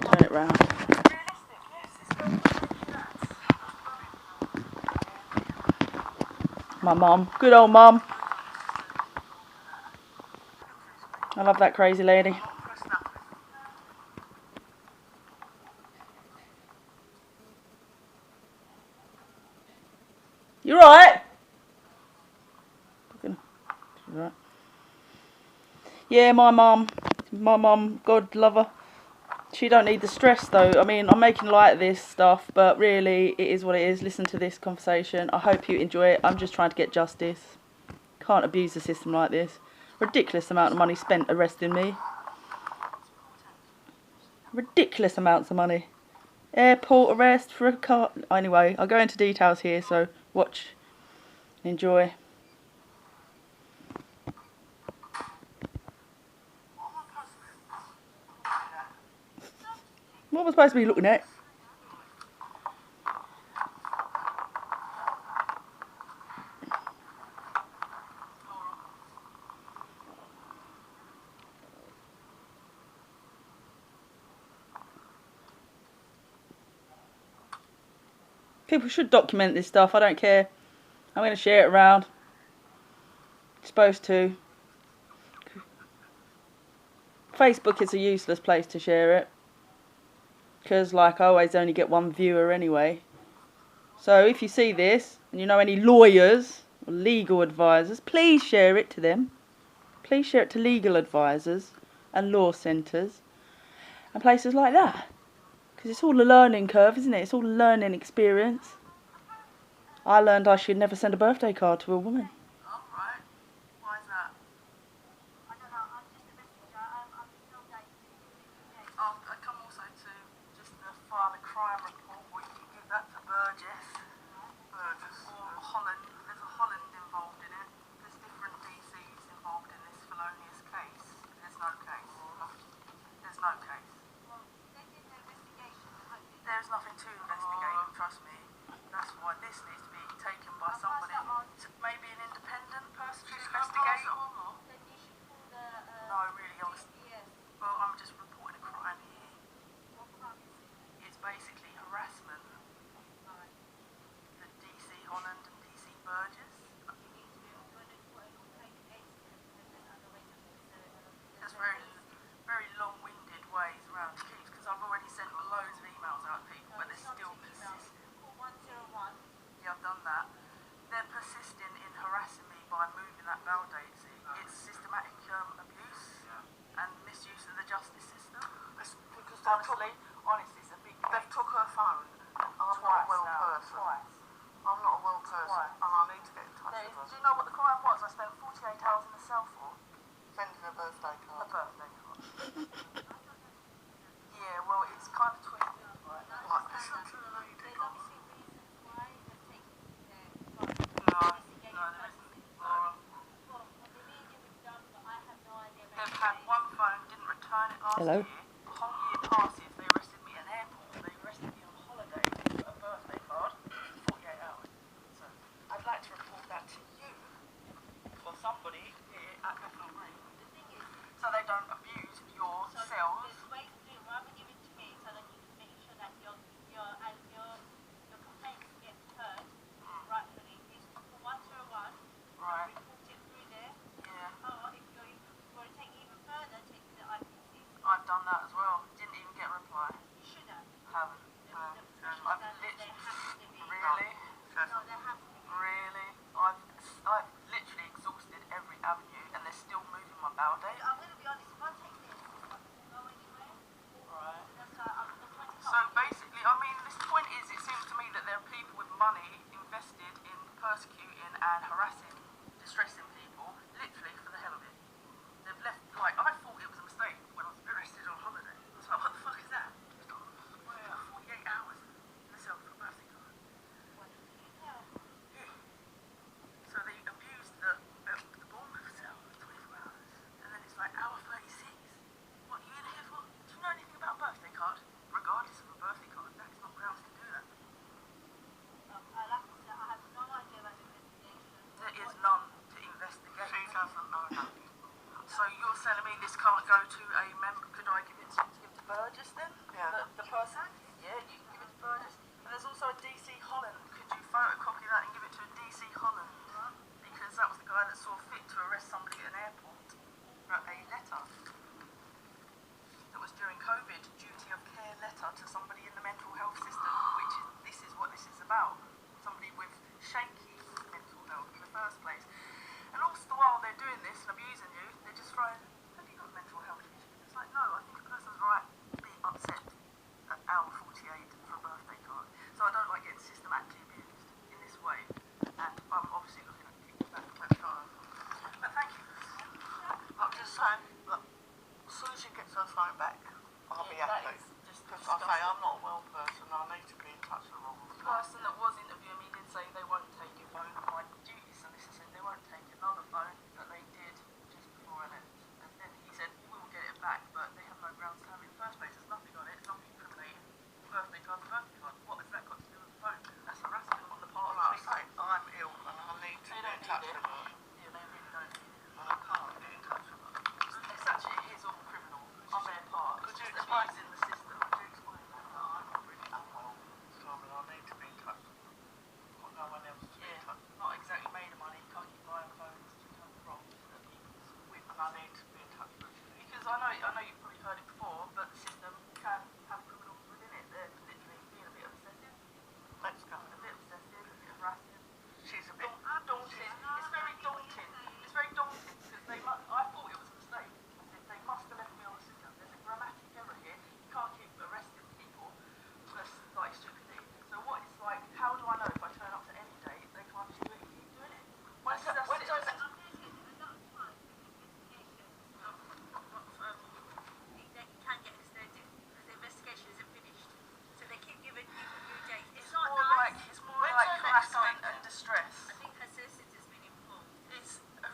Turn it round. My mum. Good old mum. I love that crazy lady. You right? Right. Yeah, my mum, God love her. She don't need the stress though. I mean, I'm making light of this stuff, but really, it is what it is. Listen to this conversation. I hope you enjoy it. I'm just trying to get justice. Can't abuse the system like this. Ridiculous amount of money spent arresting me. Ridiculous amounts of money. Airport arrest for a car. Anyway, I'll go into details here, so watch, enjoy. What am I supposed to be looking at? People should document this stuff. I don't care. I'm going to share it around. Supposed to. Facebook is a useless place to share it. Because, like, I always only get one viewer anyway. So, if you see this, and you know any lawyers or legal advisors, please share it to them. Please share it to legal advisors and law centres and places like that. Because it's all a learning curve, isn't it? It's all a learning experience. I learned I should never send a birthday card to a woman. Oh, right. Why is that? I don't know. I'm just a messenger. I'm still dating. Oh, I come also to just file a crime report, or you can give that to Burgess. Burgess. Or Holland. There's a Holland involved in it. There's different DCs involved in this felonious case. There's no case. There's no case. Well, they did the investigation. There's nothing to investigate, trust me. That's why this needs to be taken by somebody. Maybe an independent person to investigate. Then you should call the... No, really, honestly. Yes. Well, I'm just reporting a crime here. What crime is it? It's basically harassment. Right. The DC Holland and DC Burgess. You need to do an complaint against them, and then otherwise there's very long-winded ways around the keys, because I've already sent loads of emails out to people, but they're still persisting. Call 101. Yeah, I've done that. They're persisting in harassing me by moving that bail date. It's systematic abuse and misuse of the justice system. Because honestly, it's a big case. They've took her phone. I'm not a well person. Twice. I'm not a well person, and I need to get in touch with her. Do you know what the crime was? I spent 48 hours in the cell for. Sending a birthday card. A birthday card. Yeah, well, it's kind of twisted. Right. There's obviously reasons why they're taking their investigation. No, there isn't. Well, the media have done, but I have no idea. They've had one phone, didn't return it last year. A whole year passes, they arrested me at an airport. They arrested me on holiday for a birthday card. 48 hours. So, I'd like to report that to you for somebody here at Bethnal Green. The thing is, so they don't abuse your cells. There's ways to do it. Rather give it to me so that you can make sure that your complaints get heard rightfully. Is for 101. Right. Report it through there. Yeah. Or if you're going to take it even further, take it to the IPCC. I've done that say, I'm not a well person. I need to be in touch with all the person that was interviewing me did say they won't take your phone. My duty solicitor said they won't take another phone that they did just before I left. And then he said, we will get it back, but they have no grounds to have it in the first place. There's nothing on it. It's not incriminating. Birthday card, birthday card. What has that got to do with the phone? That's harassment on the part of the police. I'm ill and I need to get in touch with her. Yeah, they really don't need it. And I can't get in touch with her. It's actually, it is all criminal on their part. Could you explain in the system? Could you explain that? No, I'm not really unwell. So I need to be in touch with her. I've got no one else to be in touch with. Not exactly made of money. You can't keep buying phones to come from that people's with. And I need to be in touch with her. Because I know you've probably heard it before, but the system can have criminals within it. They're literally being a bit obsessive. Let's go. A bit obsessive, a bit harassing. She's a bit daunting. It's very daunting. It's very daunting because they must, I thought it was a mistake. I said they must have left me on the system. There's a grammatic error here. You can't keep arresting people for like stupidity. So what it's like, how do I know if I turn up to any day they can't just do it and keep doing it? When's that?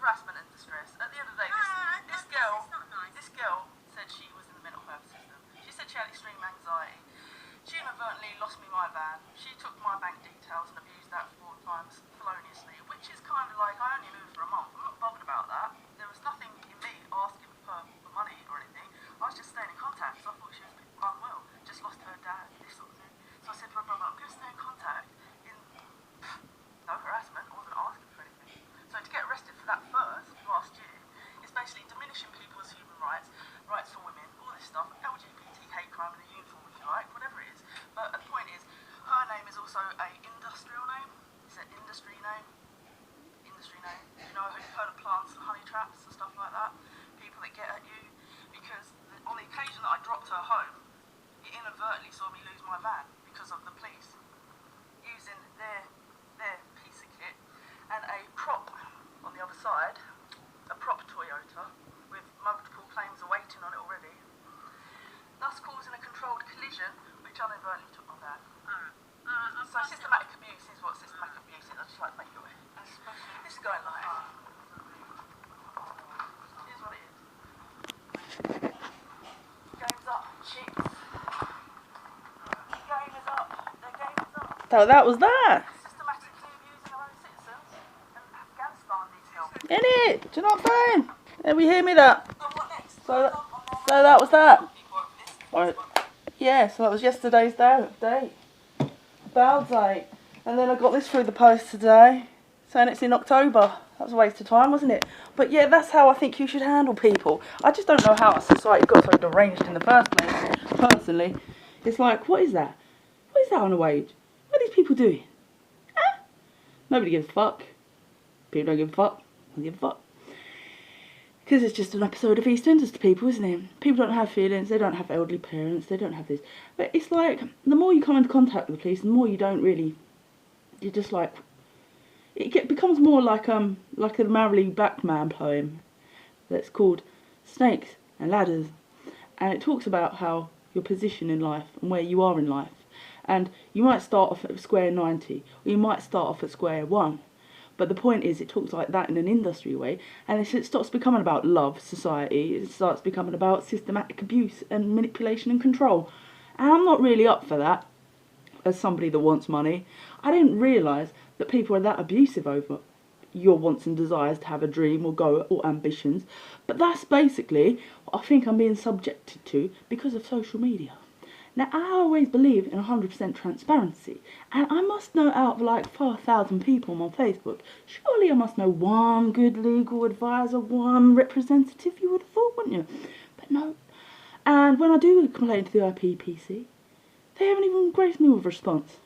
Harassment and distress. At the end of the day, this girl said she was in the mental health system. She said she had extreme anxiety. She inadvertently lost me my van. She took my bank details and abused that 4 times feloniously, which is kind of like, I only moved for a month. I'm not bothered about that. There was nothing in me asking her for money or anything. I was just staying in contact, so I thought she was unwell. Just lost her dad, this sort of thing. So I said to her brother, I'm going to stay in contact. No harassment, I wasn't asking for anything. So to get arrested for that first, last year, is basically diminishing people's human rights, rights for women, all this stuff, LGBT hate crime in a uniform if you like, whatever it is. But the point is, her name is also a industrial name. It's an industry name. Industry name. You know, you've heard of plants and honey traps and stuff like that? People that get at you. Because on the occasion that I dropped her home, he inadvertently saw me lose my van because of the police using their piece of kit and a prop on the other side, a prop Toyota with multiple claims awaiting on it already, thus causing a controlled collision which inadvertently took my van. So systematic abuse is what systematic abuse is. I just like to make it aware. This is going live. Here's what it is. Game's up, chicks. Game is up. The game is up. So that was that. In it! Do you know what I'm saying? Can we hear me that? So that was that. Right. Yeah, so that was yesterday's date. Bell date. And then I got this through the post today, saying it's in October. That was a waste of time, wasn't it? But yeah, that's how I think you should handle people. I just don't know how our society got so deranged in the first place, personally. It's like, what is that? What is that on a wage? What are these people doing? Huh? Nobody gives a fuck. People don't give a fuck. Don't give a fuck. Because it's just an episode of EastEnders to people, isn't it? People don't have feelings, they don't have elderly parents, they don't have this. But it's like, the more you come into contact with the police, the more you don't really, you're just like, becomes more like a Marley Blackman poem that's called Snakes and Ladders. And it talks about how your position in life and where you are in life. And you might start off at square 90, or you might start off at square 1. But the point is, it talks like that in an industry way, and it starts becoming about love, society, it starts becoming about systematic abuse and manipulation and control. And I'm not really up for that, as somebody that wants money. I didn't realise that people are that abusive over your wants and desires to have a dream or goal or ambitions. But that's basically what I think I'm being subjected to because of social media. Now, I always believe in 100% transparency, and I must know out of like 4,000 people on Facebook, surely I must know one good legal advisor, one representative, you would have thought, wouldn't you? But no. And when I do complain to the IPCC, they haven't even graced me with a response.